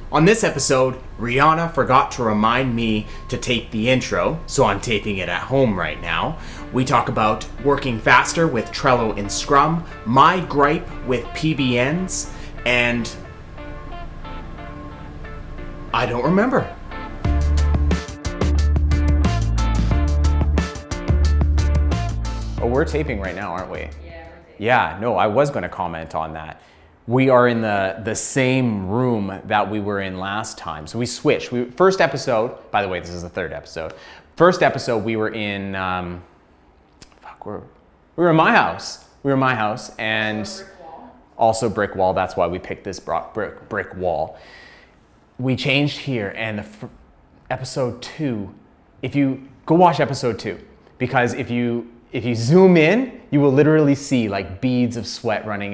On this episode, Rihanna forgot to remind me to tape the intro, so I'm taping it at home right now. We talk about working faster with Trello and Scrum, my gripe with PBNs, and I don't remember. Oh, we're taping right now, aren't we? Yeah, we're taping. Yeah, no, I was going to comment on that. We are in the same room that we were in last time. So we switched. First episode, by the way, this is the third episode. First episode, we were in, we were in my house. We were in my house, and also brick wall. That's why we picked this brick wall. We changed here, and episode 2, if you go watch episode 2, because if you zoom in, you will literally see like beads of sweat running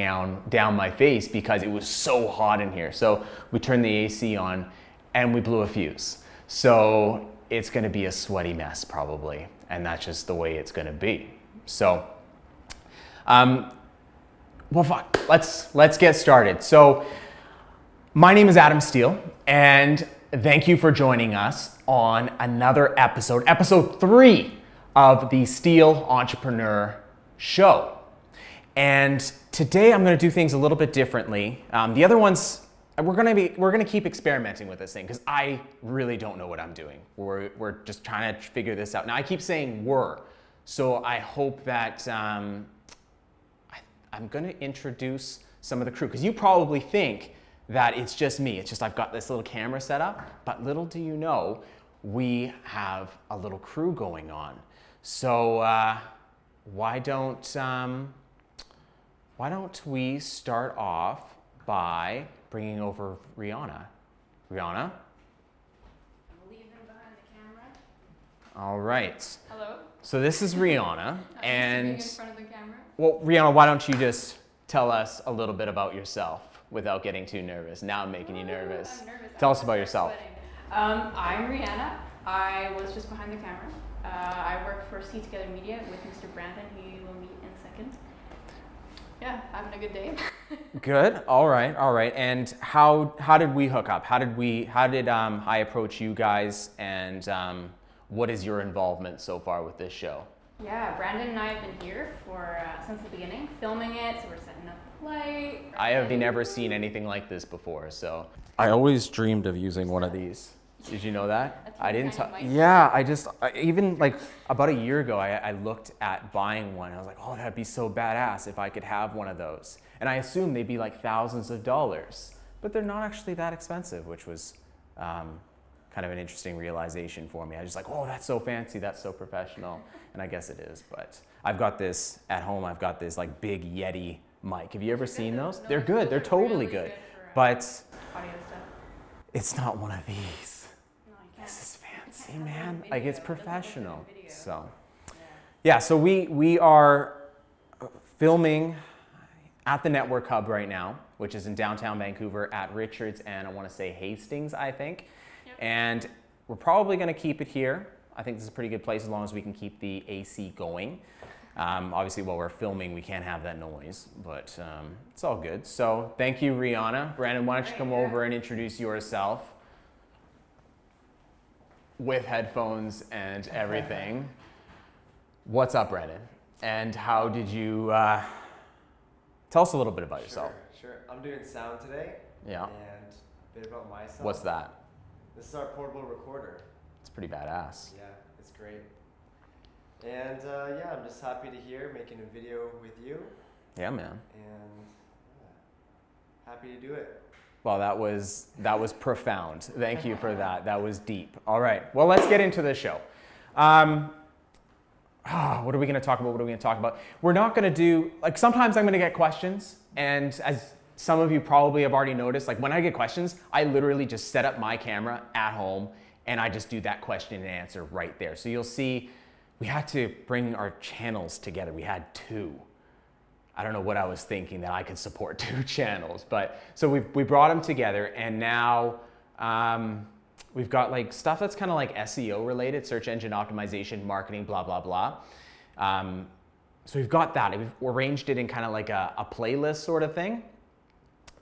down my face because it was so hot in here. So we turned the AC on and we blew a fuse. So it's gonna be a sweaty mess probably, and that's just the way it's gonna be. So, well, fuck, let's get started. So my name is Adam Steele, and thank you for joining us on another episode 3 of the Steele Entrepreneur Show. And today I'm going to do things a little bit differently. The other ones, we're going to keep experimenting with this thing because I really don't know what I'm doing. We're just trying to figure this out. Now I keep saying we're, so I hope that I'm going to introduce some of the crew, because you probably think that it's just me. It's just I've got this little camera set up, but little do you know, we have a little crew going on. So why don't we start off by bringing over Rihanna? Rihanna? I'll leave him behind the camera. All right. Hello. So this is Rihanna, and in front of the camera. well, Rihanna, why don't you just tell us a little bit about yourself without getting too nervous? Now I'm making you nervous. I'm nervous. Tell us about yourself. I'm Rihanna. I was just behind the camera. I work for See Together Media with Mr. Brandon, who you will meet in a second. Yeah, having a good day. Good. All right. And how did we hook up? How did I approach you guys? And what is your involvement so far with this show? Yeah, Brandon and I have been here for since the beginning, filming it. So we're setting up the light. I have never seen anything like this before. So I always dreamed of using one of these. Did you know that? I didn't. Even like about a year ago, I looked at buying one. I was like, oh, that'd be so badass if I could have one of those. And I assumed they'd be like thousands of dollars, but they're not actually that expensive, which was kind of an interesting realization for me. I was just like, oh, that's so fancy, that's so professional, and I guess it is. But I've got this at home. I've got this like big Yeti mic. Have you ever seen those? They're good. They're totally good. But Audio stuff. it's not one of these. This is fancy, man. Like, it's professional. So, yeah, so we are filming at the Network Hub right now, which is in downtown Vancouver at Richards and I want to say Hastings, I think. Yep. And we're probably going to keep it here. I think this is a pretty good place as long as we can keep the AC going. Obviously, while we're filming, we can't have that noise, but it's all good. So thank you, Rihanna. Brandon, why don't you come over and introduce yourself? With headphones and everything. What's up, Brandon? And how did you, tell us a little bit about yourself. Sure. I'm doing sound today. Yeah. And a bit about myself. What's that? This is our portable recorder. It's pretty badass. Yeah, it's great. And yeah, I'm just happy to here making a video with you. Yeah, man. And happy to do it. Well, that was profound. Thank you for that. That was deep. All right. Well, let's get into the show. What are we going to talk about? We're not going to do, like, sometimes I'm going to get questions. And as some of you probably have already noticed, like, when I get questions, I literally just set up my camera at home and I just do that question and answer right there. So you'll see we had to bring our channels together. We had 2. I don't know what I was thinking that I could support 2 channels, but so we brought them together, and now we've got like stuff that's kind of like SEO related, search engine optimization, marketing, blah, blah, blah. So we've got that. We've arranged it in kind of like a playlist sort of thing.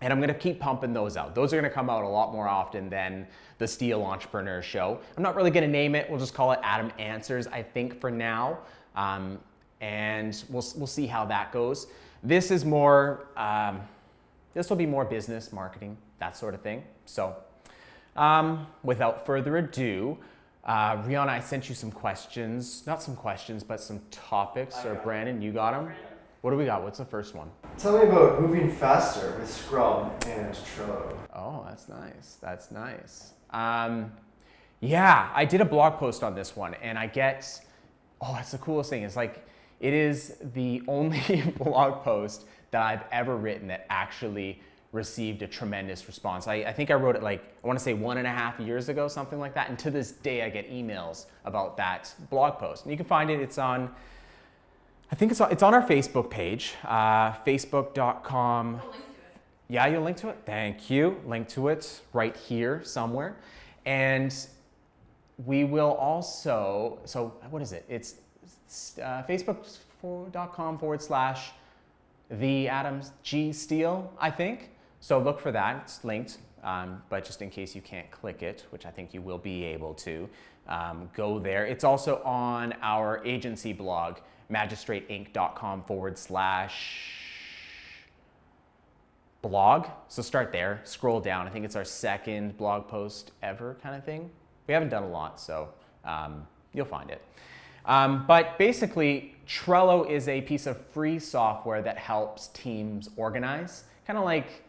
And I'm going to keep pumping those out. Those are going to come out a lot more often than the Steel Entrepreneur Show. I'm not really going to name it. We'll just call it Adam Answers, I think, for now. And we'll see how that goes. This is more, this will be more business, marketing, that sort of thing. So without further ado, Rihanna, I sent you some questions. Not some questions, but some topics. Or Brandon, you got them? What do we got? What's the first one? Tell me about moving faster with Scrum and Trello. Oh, that's nice. That's nice. Yeah, I did a blog post on this one, and I get, oh, that's the coolest thing. It's like, it is the only blog post that I've ever written that actually received a tremendous response. I think I wrote it like, I want to say 1.5 years ago, something like that. And to this day, I get emails about that blog post. And you can find it, it's on, I think it's on our Facebook page, facebook.com. We'll link to it. Yeah, you'll link to it? Thank you. Link to it right here somewhere. And we will also, so what is it? It's facebook.com/the Adams G Steele, I think. So look for that, it's linked. But just in case you can't click it, which I think you will be able to, go there. It's also on our agency blog, magistrateinc.com/blog. So start there, scroll down. I think it's our second blog post ever kind of thing. We haven't done a lot, so you'll find it. But basically, Trello is a piece of free software that helps teams organize, kind of like,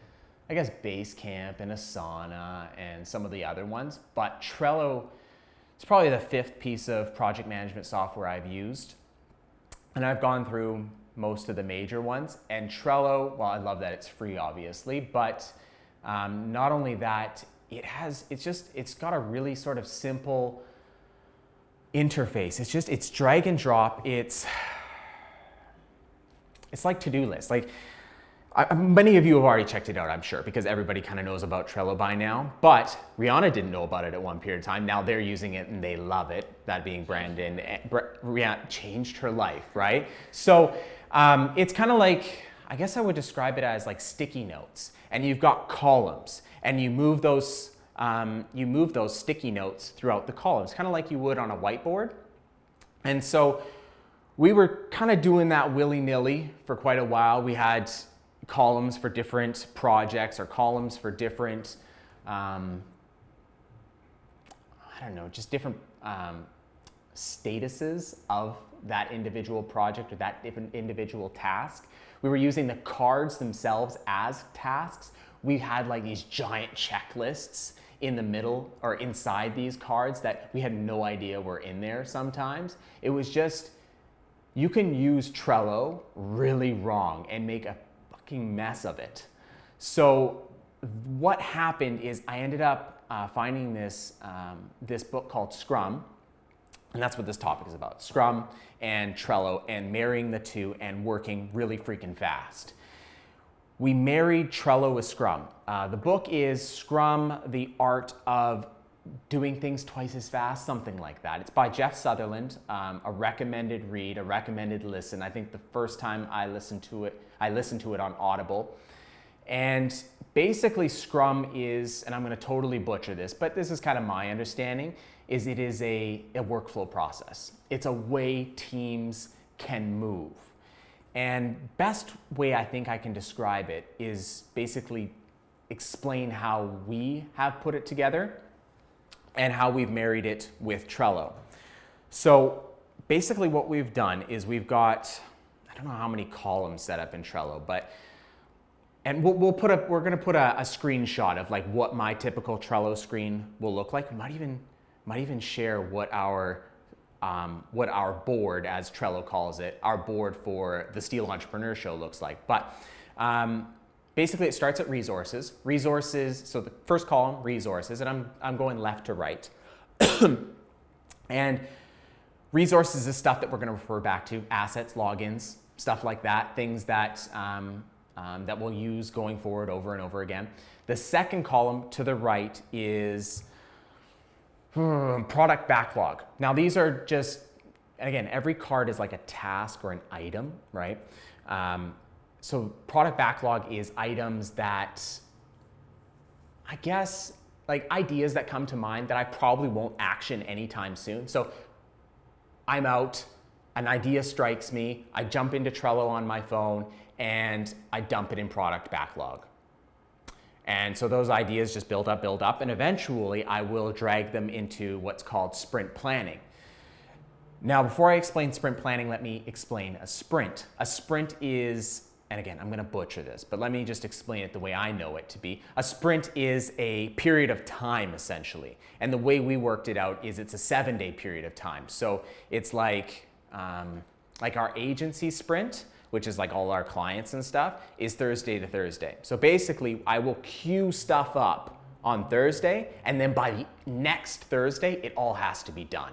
I guess, Basecamp and Asana and some of the other ones. But Trello is probably the 5th piece of project management software I've used. And I've gone through most of the major ones. And Trello, well, I love that it's free, obviously, but not only that, it's got a really sort of simple interface. It's drag and drop. It's like to-do lists. Like, many of you have already checked it out, I'm sure, because everybody kind of knows about Trello by now. But Rihanna didn't know about it at one period of time. Now they're using it and they love it. That being Brandon. Rihanna changed her life, right? So it's kind of like, I guess I would describe it as like sticky notes. And you've got columns, and you move those sticky notes throughout the columns, kind of like you would on a whiteboard. And so we were kind of doing that willy-nilly for quite a while. We had columns for different projects, or columns for different, I don't know, just different statuses of that individual project or that different individual task. We were using the cards themselves as tasks. We had like these giant checklists in the middle or inside these cards that we had no idea were in there sometimes. It was just, you can use Trello really wrong and make a fucking mess of it. So what happened is I ended up finding this book called Scrum, and that's what this topic is about. Scrum and Trello, and marrying the two and working really freaking fast. We married Trello with Scrum. The book is Scrum, the Art of Doing Things Twice as Fast, something like that. It's by Jeff Sutherland, a recommended read, a recommended listen. I think the first time I listened to it on Audible. And basically Scrum is, and I'm gonna totally butcher this, but this is kind of my understanding, is it is a workflow process. It's a way teams can move. And best way I think I can describe it is basically explain how we have put it together and how we've married it with Trello. So basically what we've done is we've got, I don't know how many columns set up in Trello, but, and we're gonna put a screenshot of like what my typical Trello screen will look like. We might even share what our board, as Trello calls it, our board for the Steel Entrepreneur Show looks like. But basically it starts at resources. Resources, so the first column, resources, and I'm going left to right. And resources is stuff that we're gonna refer back to, assets, logins, stuff like that, things that, that we'll use going forward over and over again. The second column to the right is product backlog. Now these are just, and again, every card is like a task or an item, right? so product backlog is items that, I guess, like ideas that come to mind that I probably won't action anytime soon. So I'm out, an idea strikes me, I jump into Trello on my phone, and I dump it in product backlog. And so those ideas just build up, and eventually I will drag them into what's called sprint planning. Now, before I explain sprint planning, let me explain a sprint. A sprint is, and again, I'm gonna butcher this, but let me just explain it the way I know it to be. A sprint is a period of time, essentially. And the way we worked it out is it's a 7-day period of time. So it's like our agency sprint, which is like all our clients and stuff, is Thursday to Thursday. So basically, I will queue stuff up on Thursday, and then by the next Thursday, it all has to be done.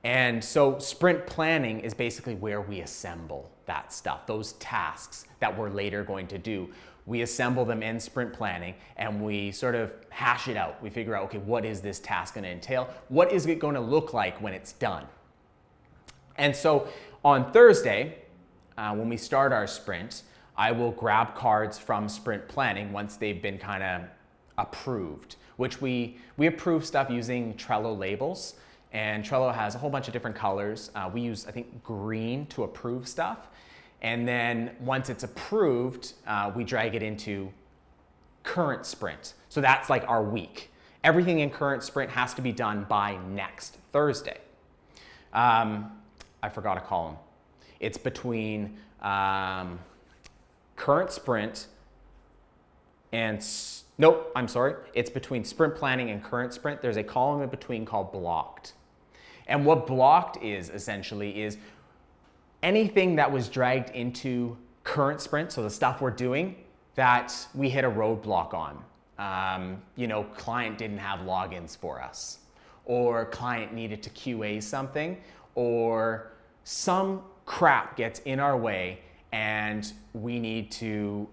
And so sprint planning is basically where we assemble that stuff, those tasks that we're later going to do. We assemble them in sprint planning, and we sort of hash it out. We figure out, okay, what is this task going to entail? What is it going to look like when it's done? And so on Thursday, when we start our sprint, I will grab cards from sprint planning once they've been kind of approved, which we approve stuff using Trello labels. And Trello has a whole bunch of different colors. We use, I think, green to approve stuff. And then once it's approved, we drag it into current sprint. So that's like our week. Everything in current sprint has to be done by next Thursday. I forgot a column. It's between current sprint and, nope, I'm sorry. It's between sprint planning and current sprint. There's a column in between called blocked. And what blocked is essentially is anything that was dragged into current sprint, so the stuff we're doing, that we hit a roadblock on. Client didn't have logins for us, or client needed to QA something, or some crap gets in our way and we need to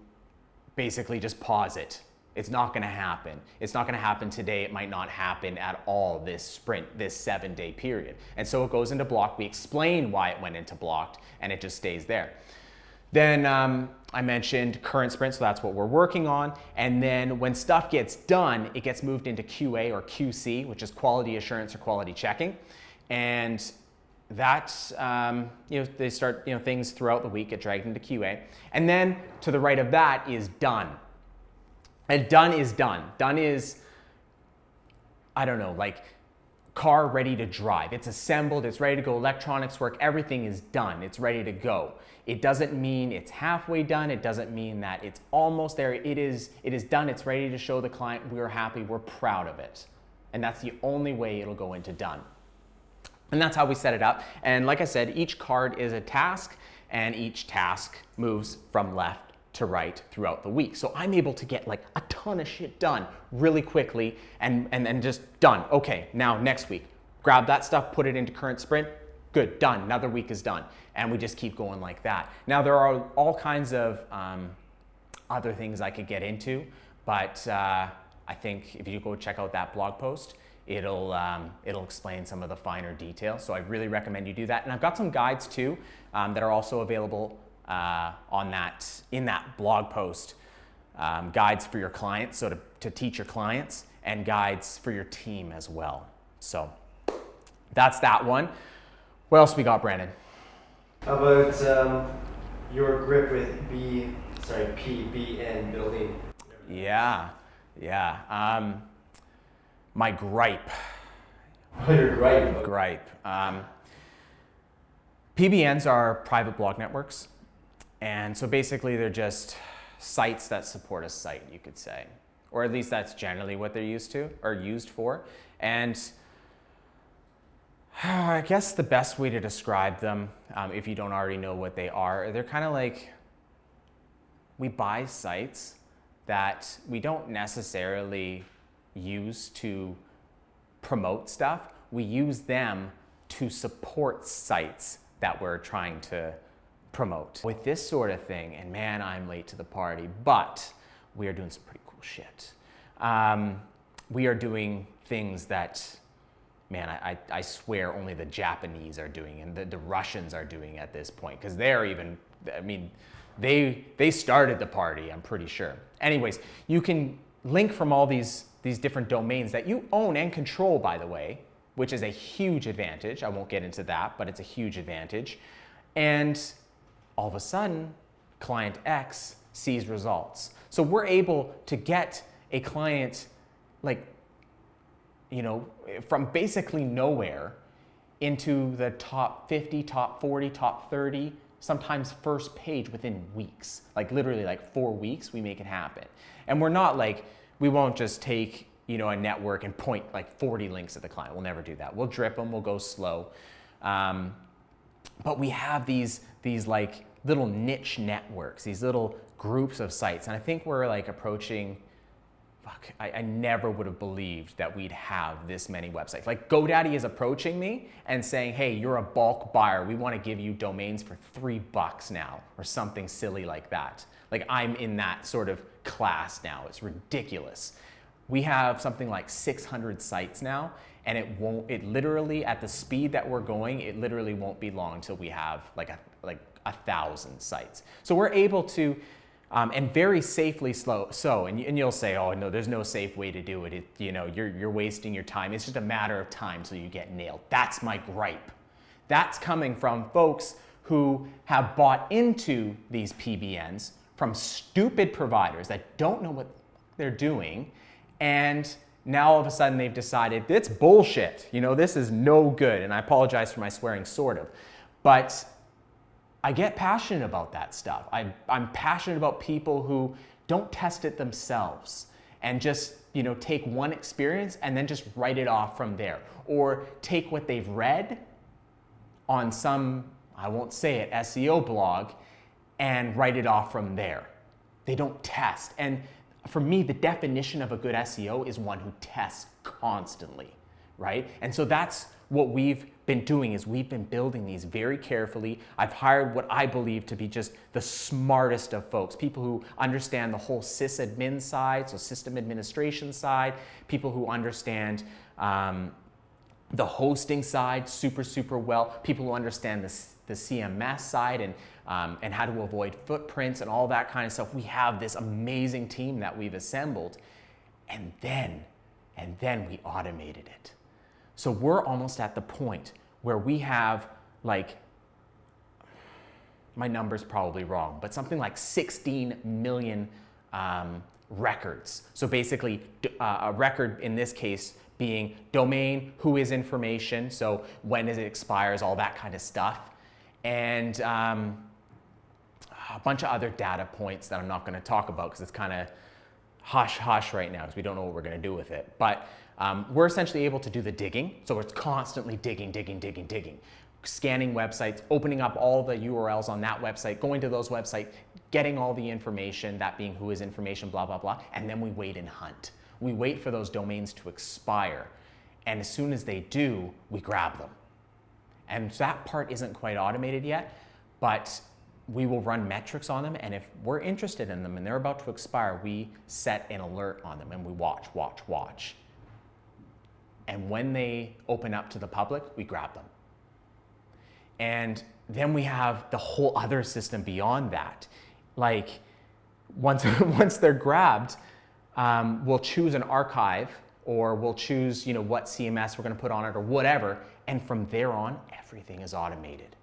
basically just pause it. It's not going to happen. It's not going to happen today. It might not happen at all this sprint, this 7-day period. And so it goes into blocked. We explain why it went into blocked, and it just stays there. Then I mentioned current sprint, so that's what we're working on. And then when stuff gets done, it gets moved into QA or QC, which is quality assurance or quality checking. And that's, they start, things throughout the week get dragged into QA. And then to the right of that is done. And done is done. Done is, I don't know, like car ready to drive. It's assembled, it's ready to go, electronics work, everything is done. It's ready to go. It doesn't mean it's halfway done. It doesn't mean that it's almost there. It is done. It's ready to show the client we're happy, we're proud of it. And that's the only way it'll go into done. And that's how we set it up. And like I said, each card is a task, and each task moves from left to right throughout the week. So I'm able to get like a ton of shit done really quickly and just done. Okay, now next week, grab that stuff, put it into current sprint, good, done, another week is done. And we just keep going like that. Now there are all kinds of other things I could get into, but I think if you go check out that blog post, it'll explain some of the finer details. So I really recommend you do that. And I've got some guides too that are also available in that blog post, guides for your clients, so to teach your clients, and guides for your team as well. So that's that one. What else we got, Brandon? How about your grip with PBN Building? Yeah. My gripe. Oh, your gripe. Gripe. PBNs are private blog networks. And so basically they're just sites that support a site, you could say. Or at least that's generally what they're used for. And I guess the best way to describe them, if you don't already know what they are, they're kind of like, we buy sites that we don't necessarily use to promote stuff. We use them to support sites that we're trying to promote. With this sort of thing, and man, I'm late to the party, but we are doing some pretty cool shit. We are doing things that, man, I swear only the Japanese are doing and the Russians are doing at this point, because they're even, They started the party, I'm pretty sure. Anyways, you can link from all these different domains that you own and control, by the way, which is a huge advantage. I won't get into that, but it's a huge advantage. And all of a sudden, client X sees results. So we're able to get a client, like, you know, from basically nowhere into the top 50, top 40, top 30, sometimes first page within weeks. Like literally like 4 weeks, we make it happen. And we're not like, we won't just take, you know, a network and point like 40 links at the client. We'll never do that. We'll drip them, we'll go slow. But we have these like little niche networks, these little groups of sites. And I think we're like approaching, I never would have believed that we'd have this many websites. Like GoDaddy is approaching me and saying, hey, you're a bulk buyer. We want to give you domains for $3 now, or something silly like that. Like I'm in that sort of class now. It's ridiculous. We have something like 600 sites now, and it literally, at the speed that we're going, it literally won't be long until we have like 1,000 sites. So we're able to, and very safely and you'll say, oh no, there's no safe way to do it. You know, you're wasting your time. It's just a matter of time till you get nailed. That's my gripe. That's coming from folks who have bought into these PBNs from stupid providers that don't know what they're doing, and now all of a sudden they've decided it's bullshit. You know, this is no good. And I apologize for my swearing, sort of, but I get passionate about that stuff. I'm passionate about people who don't test it themselves and just, you know, take one experience and then just write it off from there, or take what they've read on some, I won't say it, SEO blog, and write it off from there. They don't test. And for me, the definition of a good SEO is one who tests constantly, right? And so that's what we've been doing, is we've been building these very carefully. I've hired what I believe to be just the smartest of folks, people who understand the whole sysadmin side, so system administration side, people who understand the hosting side super well, people who understand the CMS side and how to avoid footprints and all that kind of stuff. We have this amazing team that we've assembled, and then we automated it. So we're almost at the point where we have, like, my number's probably wrong, but something like 16 million records. So basically a record in this case being domain, who is information, so when it expires, all that kind of stuff, and a bunch of other data points that I'm not going to talk about because it's kind of hush-hush right now because we don't know what we're going to do with it. But we're essentially able to do the digging, so it's constantly digging, scanning websites, opening up all the URLs on that website, going to those websites, getting all the information, that being who is information, blah, blah, blah, and then we wait and hunt. We wait for those domains to expire, and as soon as they do, we grab them. And that part isn't quite automated yet, but we will run metrics on them, and if we're interested in them and they're about to expire, we set an alert on them and we watch. And when they open up to the public, we grab them. And then we have the whole other system beyond that. Like once they're grabbed, we'll choose an archive, or we'll choose, you know, what CMS we're going to put on it or whatever. And from there on, everything is automated.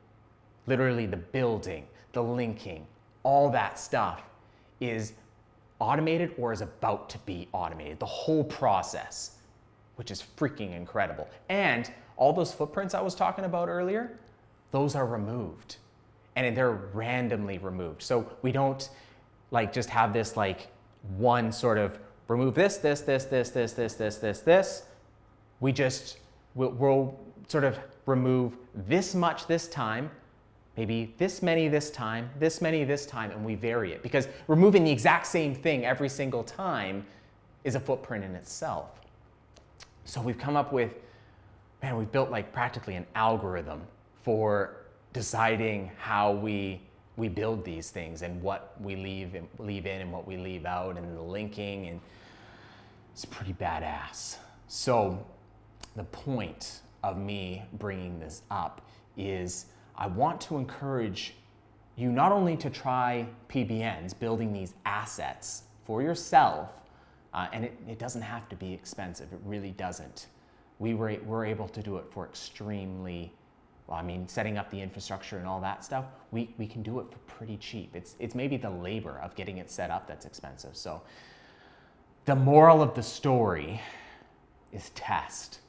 Literally the building, the linking, all that stuff is automated or is about to be automated. The whole process, which is freaking incredible. And all those footprints I was talking about earlier, those are removed. And they're randomly removed. So we don't like just have this like one sort of remove this. We'll sort of remove this much this time, maybe this many this time, this many this time, and we vary it. Because removing the exact same thing every single time is a footprint in itself. So we've come up with, man, we've built like practically an algorithm for deciding how we build these things and what we leave in and what we leave out, and the linking, and it's pretty badass. So the point of me bringing this up is I want to encourage you not only to try PBNs, building these assets for yourself, and it doesn't have to be expensive, it really doesn't. We're able to do it for extremely, well, I mean, setting up the infrastructure and all that stuff, we can do it for pretty cheap. It's maybe the labor of getting it set up that's expensive. So the moral of the story is test.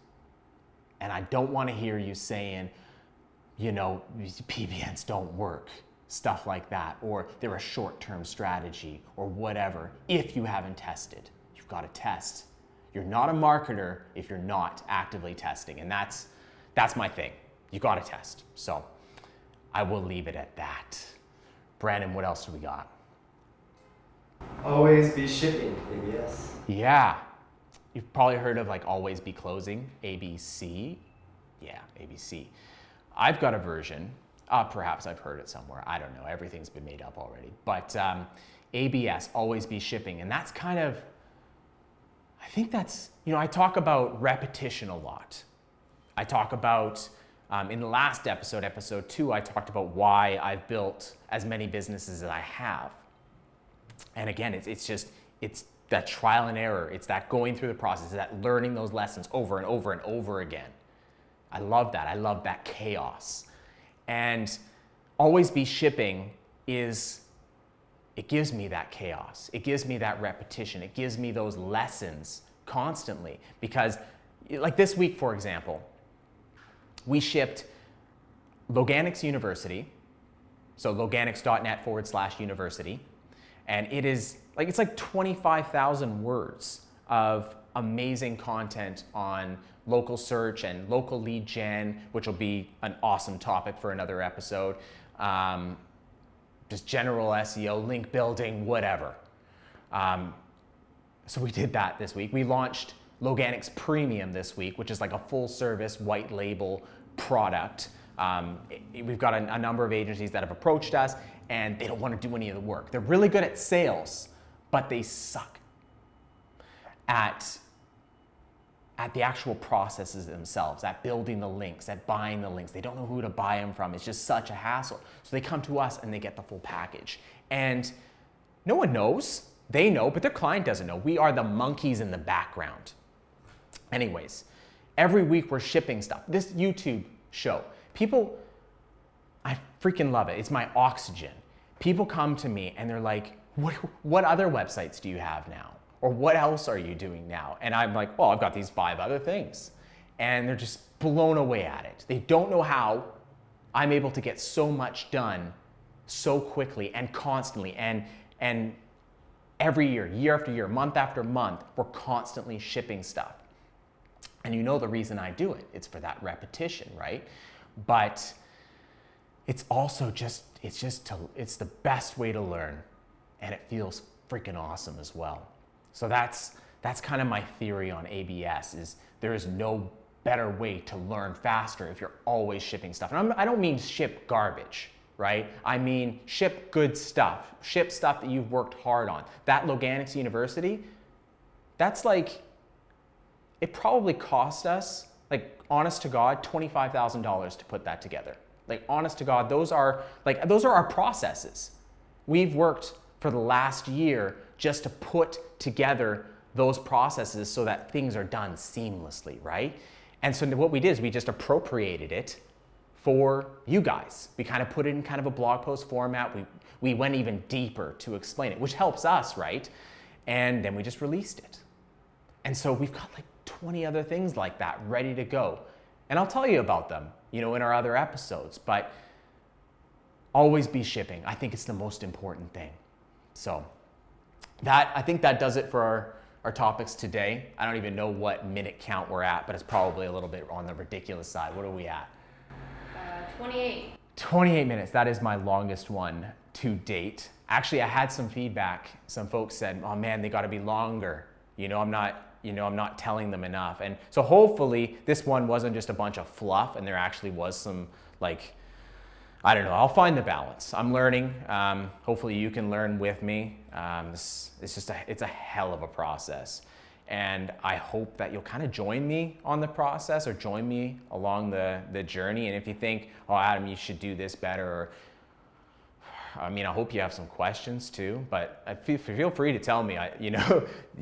And I don't want to hear you saying, you know, PBNs don't work, stuff like that, or they're a short-term strategy or whatever. If you haven't tested, you've got to test. You're not a marketer if you're not actively testing, and that's my thing. You got to test. So I will leave it at that. Brandon, what else do we got? Always be shipping, ABS. Yeah. You've probably heard of like always be closing, ABC. Yeah, ABC. I've got a version. Perhaps I've heard it somewhere. I don't know. Everything's been made up already. But ABS, always be shipping. And that's kind of, I think that's, you know, I talk about repetition a lot. I talk about, in the last episode, episode 2, I talked about why I've built as many businesses as I have. And again, it's that trial and error. It's that going through the process, that learning those lessons over and over and over again. I love that. I love that chaos. And always be shipping it gives me that chaos. It gives me that repetition. It gives me those lessons constantly. Because like this week, for example, we shipped Loganics University, so loganics.net/university, and it's like 25,000 words of amazing content on local search and local lead gen, which will be an awesome topic for another episode. Just general SEO, link building, whatever. So we did that this week. We launched Loganics Premium this week, which is like a full service white label product. We've got a number of agencies that have approached us and they don't want to do any of the work. They're really good at sales, but they suck at the actual processes themselves, at building the links, at buying the links. They don't know who to buy them from. It's just such a hassle. So they come to us and they get the full package. And no one knows. They know, but their client doesn't know. We are the monkeys in the background. Anyways, every week we're shipping stuff. This YouTube show, people, I freaking love it. It's my oxygen. People come to me and they're like, what other websites do you have now? Or what else are you doing now? And I'm like, well, I've got these 5 other things. And they're just blown away at it. They don't know how I'm able to get so much done so quickly and constantly. And every year after year, month after month, we're constantly shipping stuff. And you know the reason I do it. It's for that repetition, right? But it's also it's the best way to learn. And it feels freaking awesome as well. So that's kind of my theory on ABS, is there is no better way to learn faster if you're always shipping stuff. And I don't mean ship garbage, right? I mean ship good stuff, ship stuff that you've worked hard on. That Loganics University, that's like, it probably cost us, like honest to God, $25,000 to put that together. Like honest to God, those are our processes. We've worked for the last year just to put together those processes so that things are done seamlessly, right? And so what we did is we just appropriated it for you guys. We kind of put it in kind of a blog post format. We went even deeper to explain it, which helps us, right? And then we just released it. And so we've got like 20 other things like that ready to go. And I'll tell you about them, in our other episodes, but always be shipping. I think it's the most important thing. So I think that does it for our topics today. I don't even know what minute count we're at, but it's probably a little bit on the ridiculous side. What are we at? 28. 28 minutes. That is my longest one to date. Actually, I had some feedback. Some folks said, oh man, they got to be longer. I'm not telling them enough. And so hopefully this one wasn't just a bunch of fluff and there actually was some I don't know. I'll find the balance. I'm learning. Hopefully you can learn with me. It's a hell of a process. And I hope that you'll kind of join me on the process or join me along the journey. And if you think, oh, Adam, you should do this better, or I mean, I hope you have some questions too, but feel free to tell me,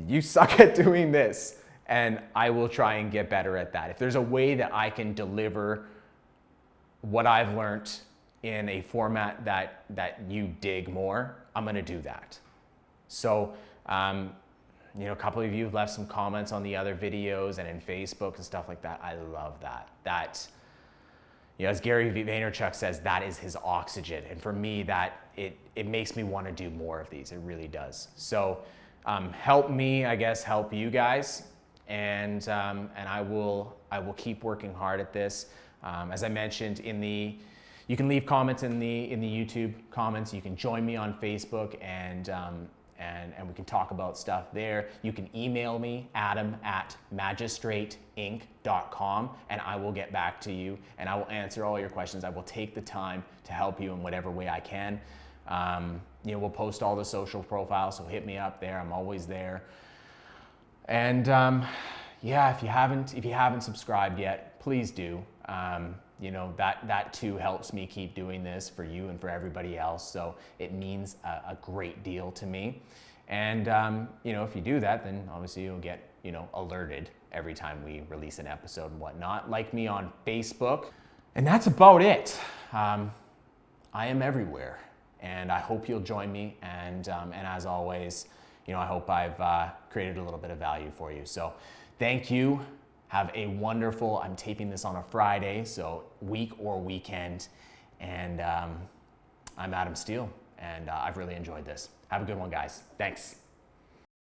you suck at doing this, and I will try and get better at that. If there's a way that I can deliver what I've learned in a format that you dig more, I'm gonna do that. So, a couple of you have left some comments on the other videos and in Facebook and stuff like that. I love that. As Gary Vaynerchuk says, that is his oxygen. And for me, that it makes me want to do more of these. It really does. So help me, I guess, help you guys. And I will keep working hard at this. As I mentioned, you can leave comments in the YouTube comments. You can join me on Facebook and we can talk about stuff there. You can email me, adam@magistrateinc.com, and I will get back to you and I will answer all your questions. I will take the time to help you in whatever way I can. We'll post all the social profiles, so hit me up there. I'm always there. And if you haven't subscribed yet, please do. That too helps me keep doing this for you and for everybody else. So it means a great deal to me. And, if you do that, then obviously you'll get, alerted every time we release an episode and whatnot. Like me on Facebook. And that's about it. I am everywhere, and I hope you'll join me. And as always, I hope I've created a little bit of value for you. So thank you. Have a wonderful, I'm taping this on a Friday, so week or weekend. And I'm Adam Steele, and I've really enjoyed this. Have a good one, guys. Thanks.